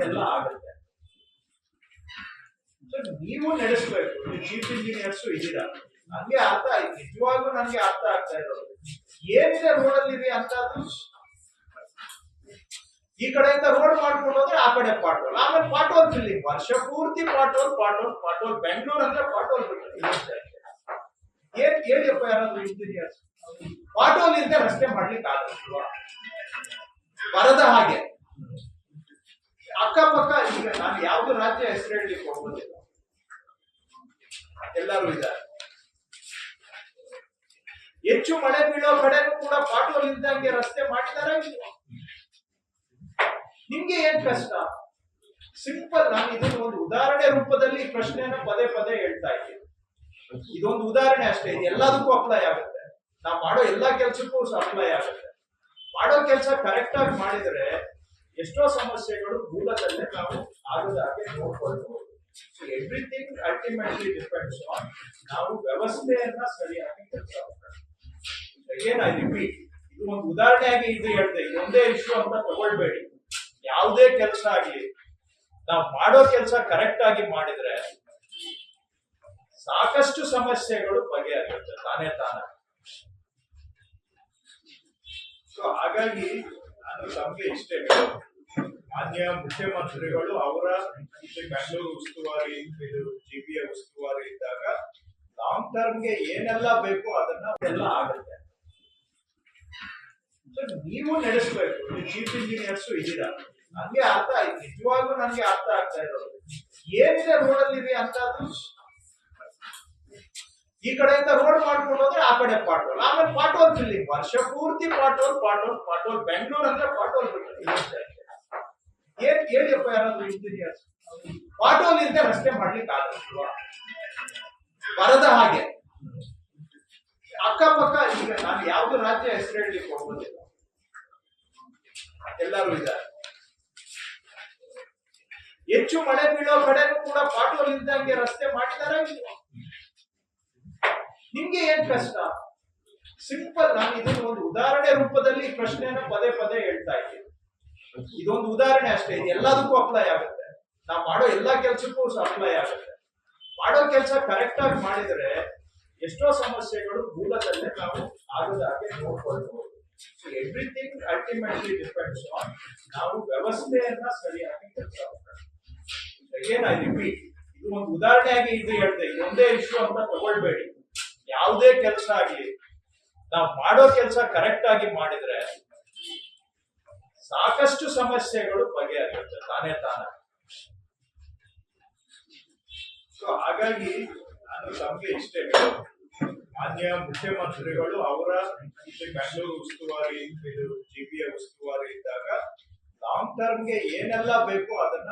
ಎಲ್ಲ ಆಗುತ್ತೆ. ನೀವು ನಡೆಸಬೇಕು. ನೀವು ಚೀಫ್ ಇಂಜಿನಿಯರ್ಸ್ ಇದ್ದೀರಾ, ನನ್ಗೆ ಅರ್ಥ ಆಯ್ತು, ನಿಜವಾಗ್ಲೂ ನನ್ಗೆ ಅರ್ಥ ಆಗ್ತಾ ಇರೋದು ಏನಿದೆ ರೋಡಲ್ಲಿ ಅಂತ. ಈ ಕಡೆಯಿಂದ ರೋಡ್ ಮಾಡ್ಕೊಂಡು ಹೋದ್ರೆ ಆ ಕಡೆ ಪಾಟೋಲ್, ಆಮೇಲೆ ಪಾಟೋಲ್ ಫಿಲ್ಲಿಂಗ್, ವರ್ಷ ಪೂರ್ತಿ ಪಾಟೋಲ್ ಪಾಟೋಲ್ ಪಾಟೋಲ್. ಬೆಂಗಳೂರು ಅಂದ್ರೆ ಪಾಟೋಲ್ ಏನ್ ಕೇಳಿಯಪ್ಪ ಯಾರಾದ್ರೂ ಇಂಜಿನಿಯರ್ಸ್? ಪಾಟೋಲ್ ಇಲ್ಲದೆ ರಸ್ತೆ ಮಾಡ್ಲಿಕ್ಕೆ ಆಗಲ್ವಾ? ಬರದ ಹಾಗೆ ಅಕ್ಕಪಕ್ಕ. ಈಗ ನಾನು ಯಾವ್ದು ರಾಜ್ಯ ಹೆಸರು ಹೇಳಲಿಕ್ಕೆ ಹೋಗೋದಿಲ್ಲ, ಎಲ್ಲರೂ ಇದ್ದಾರೆ. ಹೆಚ್ಚು ಮಳೆ ಬೀಳೋ ಕಡೆನೂ ಕೂಡ ಪಾಟೋಲ್ ಇದ್ದಂಗೆ ರಸ್ತೆ ಮಾಡಿದಾರ. ನಿಮ್ಗೆ ಏನ್ ಕಷ್ಟ? ಸಿಂಪಲ್. ನಾನು ಇದನ್ನು ಒಂದು ಉದಾಹರಣೆ ರೂಪದಲ್ಲಿ ಪ್ರಶ್ನೆಯನ್ನ ಪದೇ ಪದೇ ಹೇಳ್ತಾ ಇದ್ದೀನಿ. ಇದೊಂದು ಉದಾಹರಣೆ ಅಷ್ಟೇ, ಇದು ಎಲ್ಲದಕ್ಕೂ ಅಪ್ಲೈ ಆಗುತ್ತೆ. ನಾವು ಮಾಡೋ ಎಲ್ಲಾ ಕೆಲ್ಸಕ್ಕೂ ಅಪ್ಲೈ ಆಗುತ್ತೆ. ಮಾಡೋ ಕೆಲಸ ಕರೆಕ್ಟ್ ಆಗಿ ಮಾಡಿದ್ರೆ ಎಷ್ಟೋ ಸಮಸ್ಯೆಗಳು ಮೂಲದಲ್ಲೇ ನಾವು ಆಗದಾಗೆ ನೋಡ್ಕೊಳ್ಬಹುದು. ಎವ್ರಿಥಿಂಗ್ ಅಲ್ಟಿಮೇಟ್ಲಿ ಡಿಪೆಂಡ್ಸ್ ಆನ್ ನಾವು ವ್ಯವಸ್ಥೆಯನ್ನ ಸರಿಯಾಗಿ ಕೆಲಸ ಮಾಡಬೇಕು. ಏನ್ ಐ ರಿಪೀಟ್, ಇದು ಒಂದು ಉದಾಹರಣೆಯಾಗಿ ಇದು ಹೇಳ್ದೆ, ಇದೊಂದೇ ಇಶ್ಯೂ ಅಂತ ತಗೊಳ್ಬೇಡಿ. ಯಾವುದೇ ಕೆಲಸ ಆಗ್ಲಿ ನಾವು ಮಾಡೋ ಕೆಲಸ ಕರೆಕ್ಟ್ ಆಗಿ ಮಾಡಿದ್ರೆ ಸಾಕಷ್ಟು ಸಮಸ್ಯೆಗಳು ಬಗೆಹರಿಯುತ್ತೆ ತಾನೇ ತಾನೇ. ಸೊ ಹಾಗಾಗಿ ನಾನು ತಮಗೆ ಇಷ್ಟೇ ಹೇಳೋದು, ಮಾನ್ಯ ಮುಖ್ಯಮಂತ್ರಿಗಳು ಅವರ ಬೆಂಗಳೂರು ಉಸ್ತುವಾರಿ, ಜಿಬಿಯ ಉಸ್ತುವಾರಿ ಇದ್ದಾಗ ಲಾಂಗ್ ಟರ್ಮ್ಗೆ ಏನೆಲ್ಲ ಬೇಕು ಅದನ್ನ ಎಲ್ಲ ಆಗುತ್ತೆ. ನೀವು ನಡೆಸಬೇಕು. ನೀವು ಚೀಫ್ ಇಂಜಿನಿಯರ್ಸ್ ಇದ್ದೀರಾ, ನನ್ಗೆ ಅರ್ಥ ಆಯ್ತು, ನಿಜವಾಗ್ಲೂ ನನ್ಗೆ ಅರ್ಥ ಆಗ್ತಾ ಇರೋದು ಏನಿದೆ ರೋಡಲ್ಲಿ ಅಂತ. ಈ ಕಡೆಯಿಂದ ರೋಡ್ ಮಾಡ್ಕೊಂಡು ಹೋದ್ರೆ ಆ ಕಡೆ ಪಾಟೋಲ್, ಆಮೇಲೆ ಪಾಟೋಲ್ ಫಿಲ್ಲಿಂಗ್, ವರ್ಷ ಪೂರ್ತಿ ಪಾಟೋಲ್ ಪಾಟೋಲ್ ಪಾಟೋಲ್. ಬೆಂಗಳೂರು ಅಂದ್ರೆ ಪಾಟೋಲ್ ಏನ್ ಕೇಳಿಯಪ್ಪ ಯಾರಾದ್ರೂ ಇಂಜಿನಿಯರ್ಸ್? ಪಾಟೋಲ್ ಇಲ್ಲದೆ ರಸ್ತೆ ಮಾಡ್ಲಿಕ್ಕೆ ಆಗಲ್ವಾ? ಬರದ ಹಾಗೆ ಅಕ್ಕಪಕ್ಕ. ಈಗ ನಾನು ಯಾವ್ದು ರಾಜ್ಯ ಹೆಸರು ಹೇಳಲಿಕ್ಕೆ ಹೋಗೋದಿಲ್ಲ, ಎಲ್ಲರೂ ಇದ್ದಾರೆ. ಹೆಚ್ಚು ಮಳೆ ಬೀಳೋ ಕಡೆನೂ ಕೂಡ ಪಾಟೋಲ್ ಇದ್ದಂಗೆ ರಸ್ತೆ ಮಾಡಿದಾರ. ನಿಮ್ಗೆ ಏನ್ ಕಷ್ಟ? ಸಿಂಪಲ್. ನಾನು ಇದನ್ನು ಒಂದು ಉದಾಹರಣೆ ರೂಪದಲ್ಲಿ ಪ್ರಶ್ನೆಯನ್ನ ಪದೇ ಪದೇ ಹೇಳ್ತಾ ಇದ್ದೀನಿ. ಇದೊಂದು ಉದಾಹರಣೆ ಅಷ್ಟೇ, ಇದು ಎಲ್ಲದಕ್ಕೂ ಅಪ್ಲೈ ಆಗುತ್ತೆ. ನಾವು ಮಾಡೋ ಎಲ್ಲಾ ಕೆಲ್ಸಕ್ಕೂ ಅಪ್ಲೈ ಆಗುತ್ತೆ. ಮಾಡೋ ಕೆಲಸ ಕರೆಕ್ಟ್ ಆಗಿ ಮಾಡಿದ್ರೆ ಎಷ್ಟೋ ಸಮಸ್ಯೆಗಳು ಮೂಲದಲ್ಲೇ ನಾವು ಆಗದಾಗೆ ನೋಡ್ಕೊಳ್ಬಹುದು. ಎವ್ರಿಥಿಂಗ್ ಅಲ್ಟಿಮೇಟ್ಲಿ ಡಿಪೆಂಡ್ಸ್ ಆನ್ ನಾವು ವ್ಯವಸ್ಥೆಯನ್ನ ಸರಿಯಾಗಿ ಕೆಲಸ ಮಾಡಬೇಕು. ಏನ್ ಐ ರಿಪೀಟ್, ಇದು ಒಂದು ಉದಾಹರಣೆಯಾಗಿ ಇದು ಹೇಳ್ದೆ, ಇದೊಂದೇ ಇಶ್ಯೂ ಅಂತ ತಗೊಳ್ಬೇಡಿ. ಯಾವುದೇ ಕೆಲಸ ಆಗ್ಲಿ ನಾವು ಮಾಡೋ ಕೆಲಸ ಕರೆಕ್ಟ್ ಆಗಿ ಮಾಡಿದ್ರೆ ಸಾಕಷ್ಟು ಸಮಸ್ಯೆಗಳು ಬಗೆಹರಿಯುತ್ತೆ ತಾನೇ ತಾನೇ. ಸೊ ಹಾಗಾಗಿ ನಾನು ತಮಗೆ ಇಷ್ಟೇ ಹೇಳೋದು, ಮಾನ್ಯ ಮುಖ್ಯಮಂತ್ರಿಗಳು ಅವರ ಬೆಂಗಳೂರು ಉಸ್ತುವಾರಿ, ಜಿಬಿಯ ಉಸ್ತುವಾರಿ ಇದ್ದಾಗ ಲಾಂಗ್ ಟರ್ಮ್ಗೆ ಏನೆಲ್ಲ ಬೇಕು ಅದನ್ನ